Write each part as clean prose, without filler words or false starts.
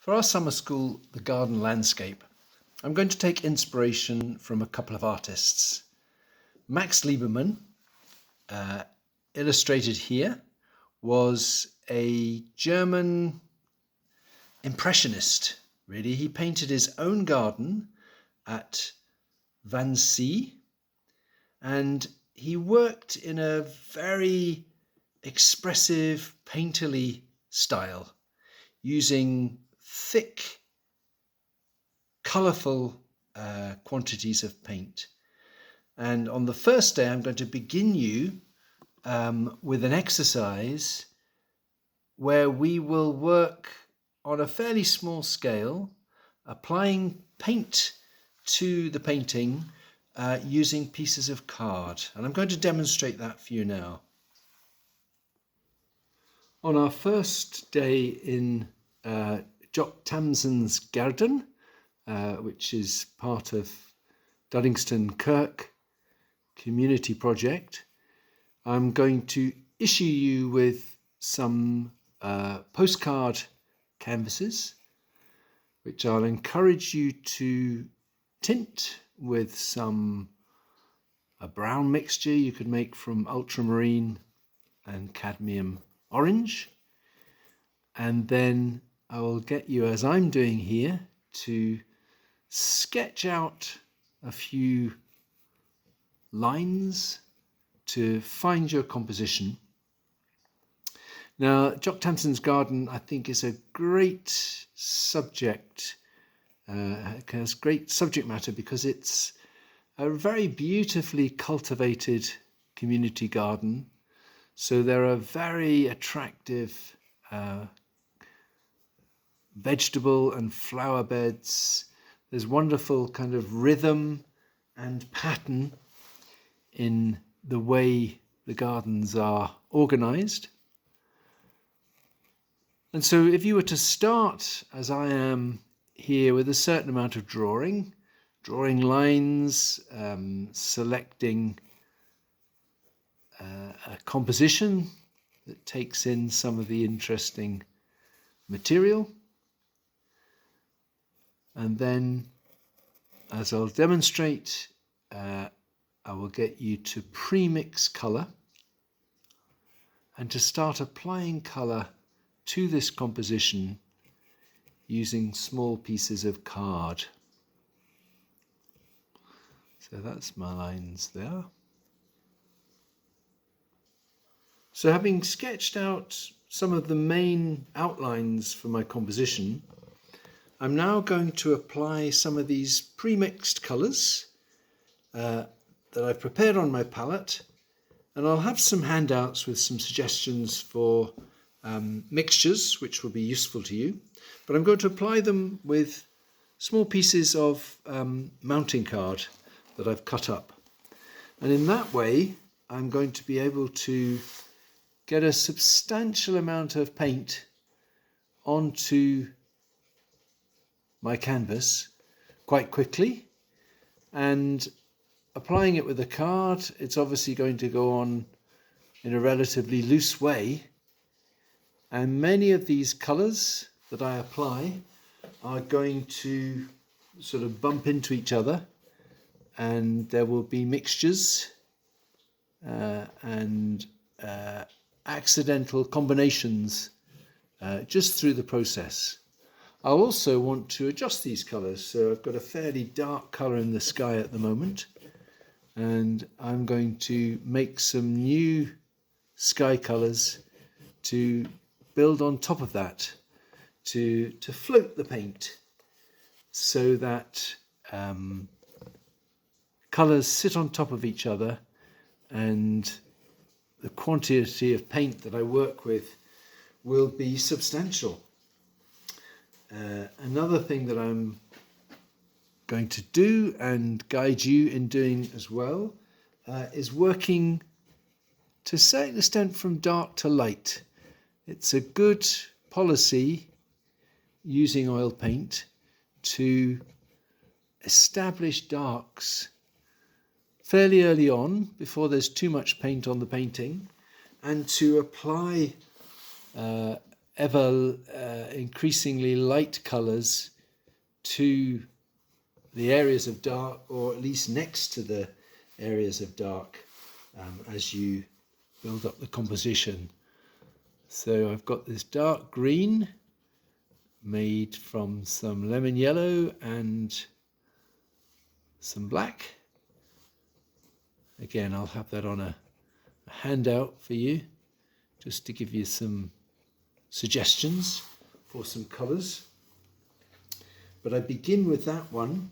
For our summer school, The Garden Landscape, I'm going to take inspiration from a couple of artists. Max Liebermann, illustrated here, was a German impressionist, really. He painted his own garden at Wannsee, and he worked in a very expressive, painterly style, using thick, colourful quantities of paint. And on the first day, I'm going to begin you with an exercise where we will work on a fairly small scale, applying paint to the painting using pieces of card. And I'm going to demonstrate that for you now. On our first day in Jock Tamsen's garden, which is part of Duddingston Kirk community project, I'm going to issue you with some postcard canvases, which I'll encourage you to tint with a brown mixture you could make from ultramarine and cadmium orange. And then I will get you, as I'm doing here, to sketch out a few lines to find your composition. Now, Jock Tamsen's garden, I think, is a great subject, has great subject matter because it's a very beautifully cultivated community garden. So there are very attractive vegetable and flower beds. There's wonderful kind of rhythm and pattern in the way the gardens are organized. And so if you were to start, as I am here, with a certain amount of drawing lines, selecting a composition that takes in some of the interesting material, and then, as I'll demonstrate, I will get you to pre-mix colour and to start applying colour to this composition using small pieces of card. So that's my lines there. So having sketched out some of the main outlines for my composition, I'm now going to apply some of these pre-mixed colours that I've prepared on my palette, and I'll have some handouts with some suggestions for mixtures which will be useful to you, but I'm going to apply them with small pieces of mounting card that I've cut up, and in that way I'm going to be able to get a substantial amount of paint onto my canvas quite quickly. And applying it with a card, it's obviously going to go on in a relatively loose way, and many of these colours that I apply are going to sort of bump into each other, and there will be mixtures and accidental combinations just through the process. I also want to adjust these colours, so I've got a fairly dark colour in the sky at the moment, and I'm going to make some new sky colours to build on top of that, to float the paint so that colours sit on top of each other, and the quantity of paint that I work with will be substantial. Another thing that I'm going to do and guide you in doing as well is working to a certain extent from dark to light. It's a good policy using oil paint to establish darks fairly early on before there's too much paint on the painting, and to apply ever increasingly light colours to the areas of dark, or at least next to the areas of dark, as you build up the composition. So I've got this dark green made from some lemon yellow and some black. Again, I'll have that on a handout for you, just to give you some suggestions for some colours. But I begin with that one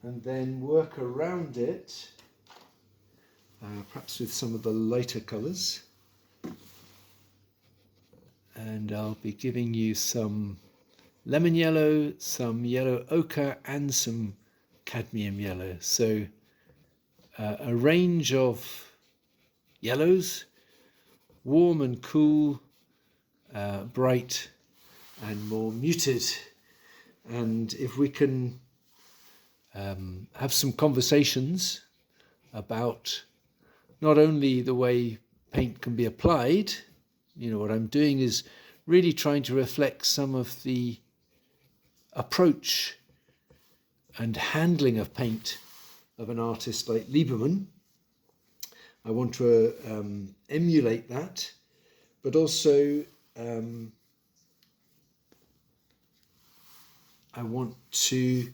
and then work around it, perhaps with some of the lighter colours. And I'll be giving you some lemon yellow, some yellow ochre and some cadmium yellow. So a range of yellows, warm and cool, bright and more muted. And if we can have some conversations about not only the way paint can be applied, what I'm doing is really trying to reflect some of the approach and handling of paint of an artist like Liebermann. I want to emulate that, but also I want to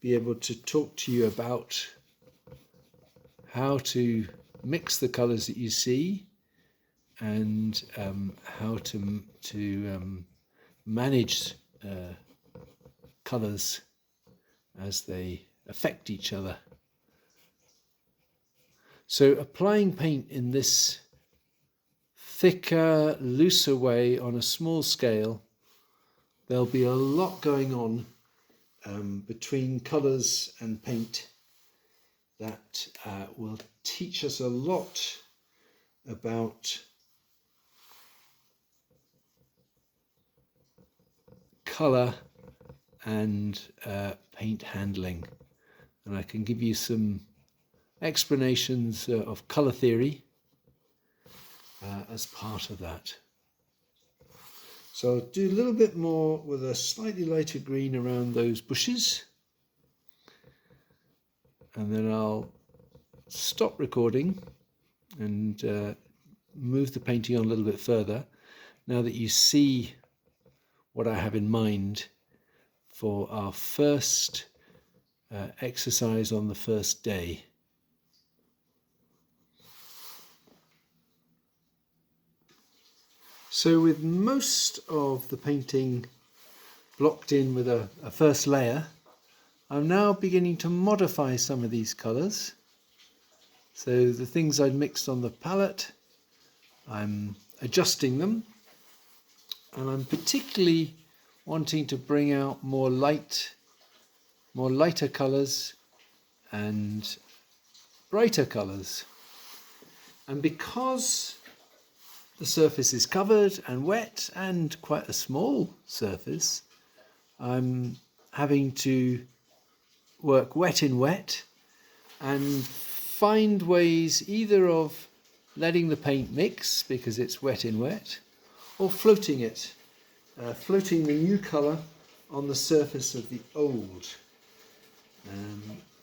be able to talk to you about how to mix the colours that you see, and how to manage colours as they affect each other. So applying paint in this thicker, looser way on a small scale, there'll be a lot going on between colours and paint that will teach us a lot about colour and paint handling. And I can give you some explanations of colour theory as part of that. So I'll do a little bit more with a slightly lighter green around those bushes, and then I'll stop recording and move the painting on a little bit further, now that you see what I have in mind for our first exercise on the first day. So with most of the painting blocked in with a first layer, I'm now beginning to modify some of these colours. So the things I'd mixed on the palette, I'm adjusting them, and I'm particularly wanting to bring out more lighter colours and brighter colours. And because the surface is covered and wet, and quite a small surface, I'm having to work wet in wet and find ways either of letting the paint mix because it's wet in wet, or floating it, floating the new colour on the surface of the old.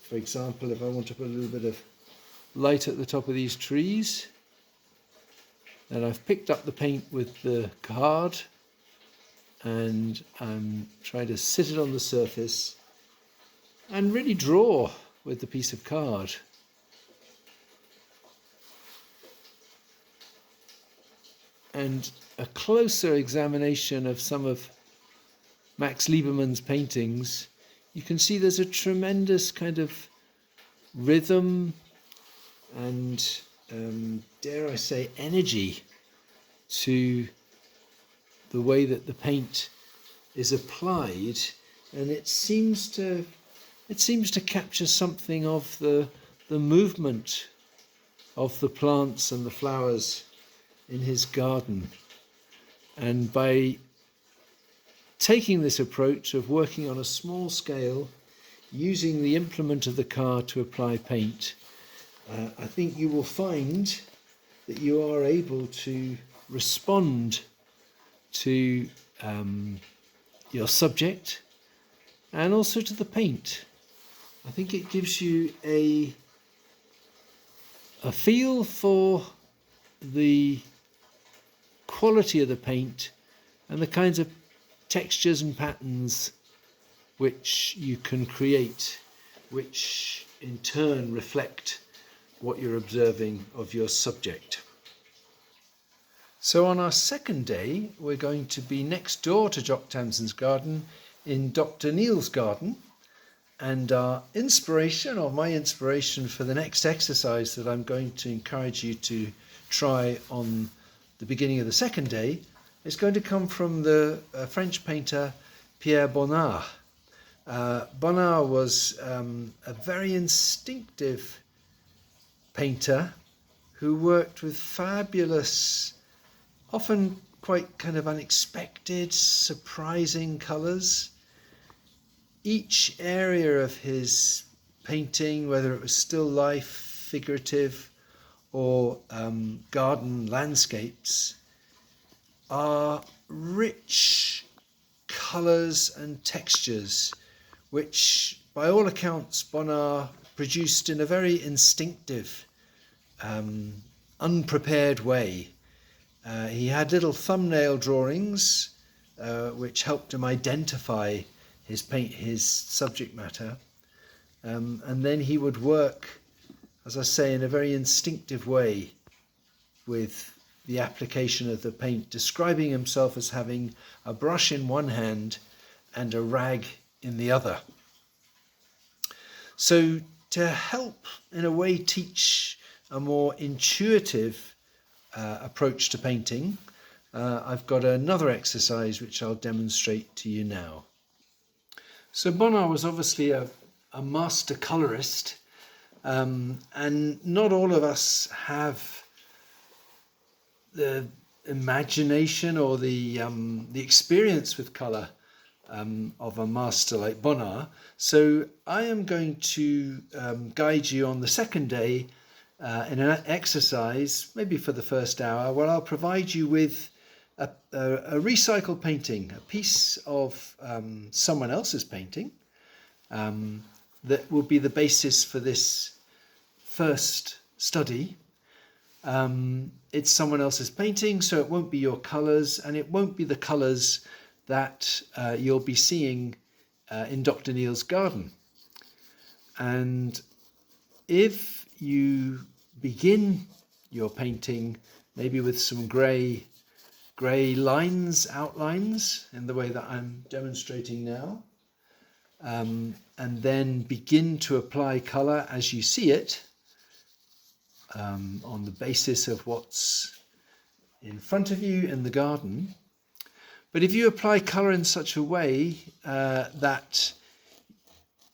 For example, if I want to put a little bit of light at the top of these trees, then I've picked up the paint with the card and I'm trying to sit it on the surface and really draw with the piece of card. And a closer examination of some of Max Liebermann's paintings, you can see there's a tremendous kind of rhythm and dare I say energy to the way that the paint is applied, and it seems to capture something of the movement of the plants and the flowers in his garden. And by taking this approach of working on a small scale, using the implement of the card to apply paint, I think you will find that you are able to respond to your subject and also to the paint. I think it gives you a feel for the quality of the paint and the kinds of textures and patterns which you can create, which in turn reflect what you're observing of your subject. So on our second day, we're going to be next door to Jock Tamson's garden in Dr. Neal's garden. And our inspiration, or my inspiration for the next exercise that I'm going to encourage you to try on the beginning of the second day, is going to come from the French painter Pierre Bonnard. Bonnard was a very instinctive painter who worked with fabulous, often quite kind of unexpected, surprising colours. Each area of his painting, whether it was still life, figurative, or garden landscapes, are rich colours and textures, which by all accounts Bonnard produced in a very instinctive, unprepared way. He had little thumbnail drawings which helped him identify his subject matter, and then he would work, as I say, in a very instinctive way with the application of the paint, describing himself as having a brush in one hand and a rag in the other. So to help in a way teach a more intuitive approach to painting, I've got another exercise which I'll demonstrate to you now. So Bonnard was obviously a master colorist, and not all of us have the imagination or the experience with color of a master like Bonnard. So I am going to guide you on the second day in an exercise, maybe for the first hour, where I'll provide you with a recycled painting, a piece of someone else's painting that will be the basis for this first study. It's someone else's painting, so it won't be your colours, and it won't be the colours that you'll be seeing in Dr. Neal's garden. And if you begin your painting maybe with some grey outlines in the way that I'm demonstrating now, and then begin to apply colour as you see it, on the basis of what's in front of you in the garden. But if you apply colour in such a way that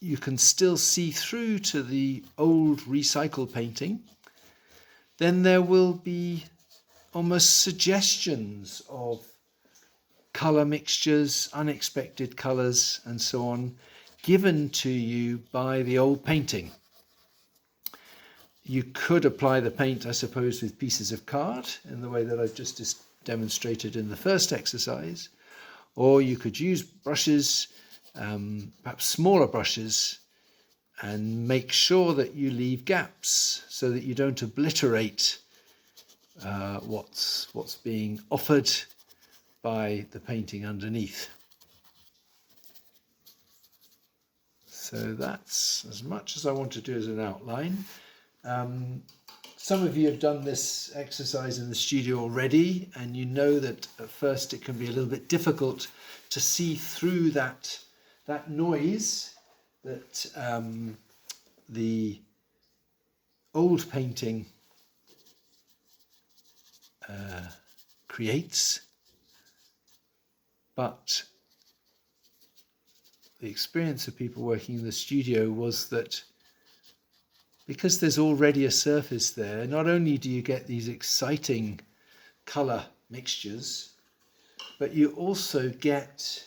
you can still see through to the old recycled painting, then there will be almost suggestions of colour mixtures, unexpected colours and so on, given to you by the old painting. You could apply the paint, I suppose, with pieces of card in the way that I've just demonstrated in the first exercise, or you could use brushes, perhaps smaller brushes, and make sure that you leave gaps so that you don't obliterate what's being offered by the painting underneath. So that's as much as I want to do as an outline. Some of you have done this exercise in the studio already, and you know that at first it can be a little bit difficult to see through that noise that the old painting creates. But the experience of people working in the studio was that because there's already a surface there, not only do you get these exciting colour mixtures, but you also get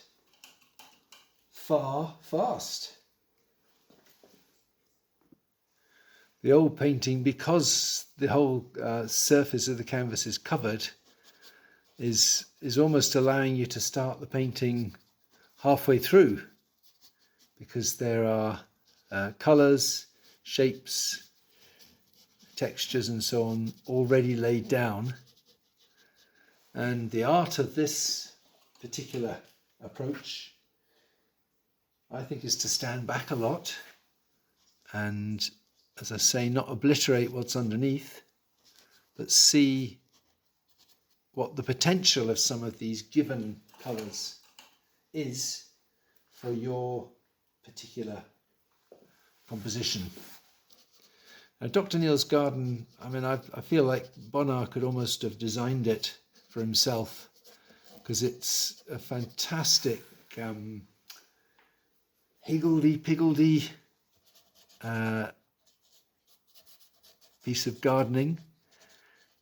fast. The old painting, because the whole surface of the canvas is covered, is almost allowing you to start the painting halfway through, because there are colours, shapes, textures and so on already laid down. And the art of this particular approach, I think, is to stand back a lot and, as I say, not obliterate what's underneath, but see what the potential of some of these given colours is for your particular composition. Now, Dr. Neal's garden, I mean, I feel like Bonnard could almost have designed it for himself, because it's a fantastic higgledy-piggledy piece of gardening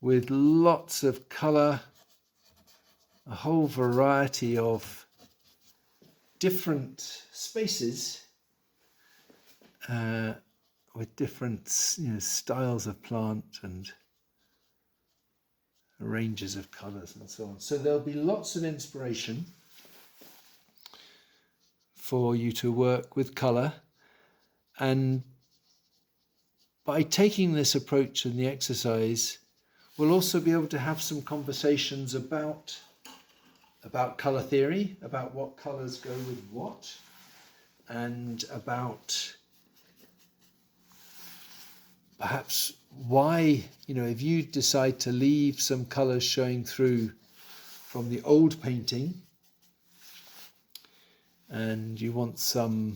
with lots of colour, a whole variety of different spaces with different styles of plant and ranges of colours and so on. So there'll be lots of inspiration for you to work with colour, and by taking this approach in the exercise, we'll also be able to have some conversations about colour theory, about what colours go with what, and about perhaps why, if you decide to leave some colours showing through from the old painting and you want some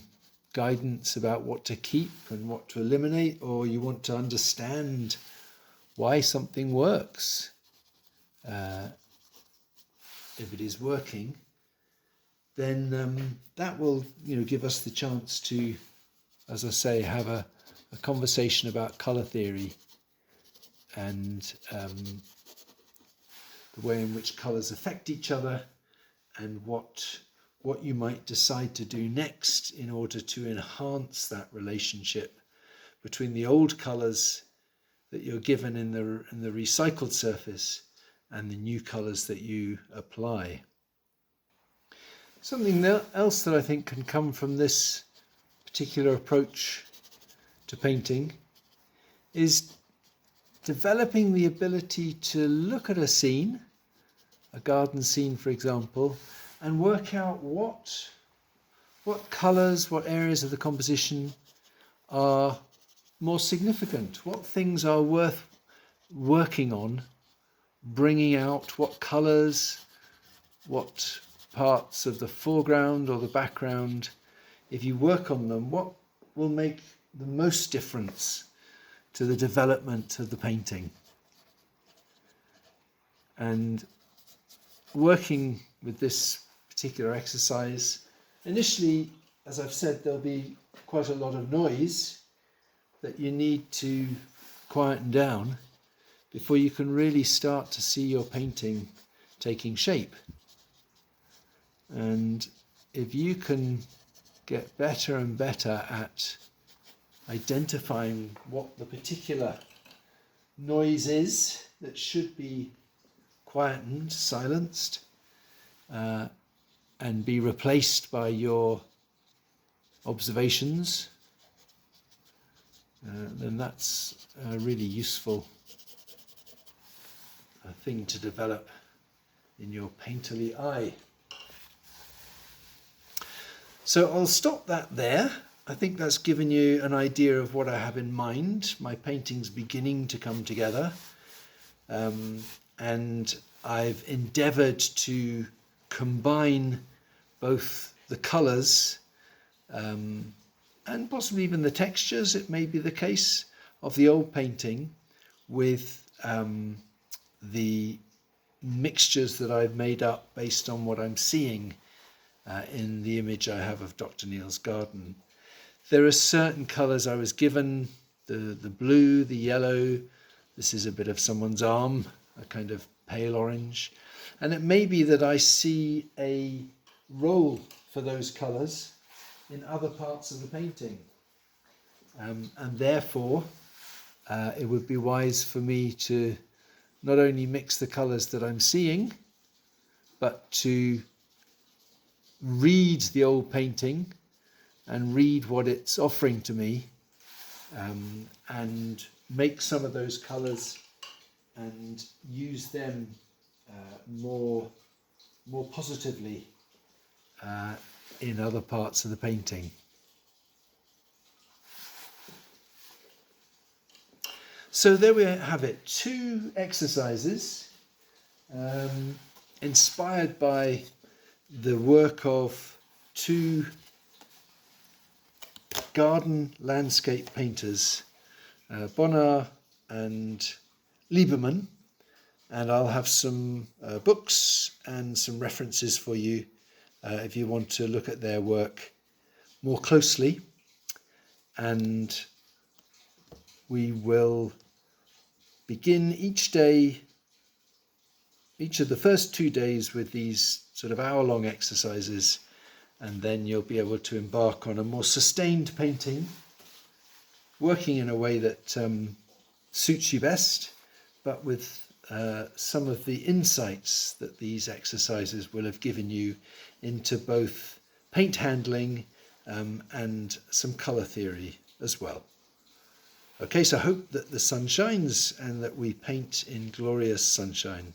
guidance about what to keep and what to eliminate, or you want to understand why something works, if it is working, then that will give us the chance to, as I say, have a conversation about colour theory and the way in which colours affect each other, and what you might decide to do next in order to enhance that relationship between the old colours that you're given in the recycled surface and the new colours that you apply. Something else that I think can come from this particular approach to painting is developing the ability to look at a scene, a garden scene for example, and work out what colours, what areas of the composition are more significant, what things are worth working on, bringing out, what colours, what parts of the foreground or the background, if you work on them, what will make the most difference to the development of the painting. And working with this particular exercise, initially, as I've said, there'll be quite a lot of noise that you need to quieten down before you can really start to see your painting taking shape. And if you can get better and better at identifying what the particular noise is that should be quietened, silenced, and be replaced by your observations, then that's a really useful thing to develop in your painterly eye. So I'll stop that there. I think that's given you an idea of what I have in mind. My painting's beginning to come together, and I've endeavoured to combine both the colours and possibly even the textures, it may be the case, of the old painting with the mixtures that I've made up based on what I'm seeing in the image I have of Dr. Neal's garden. There are certain colours I was given, the blue, the yellow, this is a bit of someone's arm, a kind of pale orange, and it may be that I see a role for those colours in other parts of the painting, and therefore it would be wise for me to not only mix the colours that I'm seeing but to read the old painting and read what it's offering to me, and make some of those colours and use them more positively in other parts of the painting. So there we have it, 2 exercises inspired by the work of 2 garden landscape painters, Bonnard and Liebermann, and I'll have some books and some references for you if you want to look at their work more closely. And we will begin each day, each of the first 2 days, with these sort of hour-long exercises, and then you'll be able to embark on a more sustained painting, working in a way that suits you best, but with some of the insights that these exercises will have given you into both paint handling and some colour theory as well. Okay, so I hope that the sun shines and that we paint in glorious sunshine.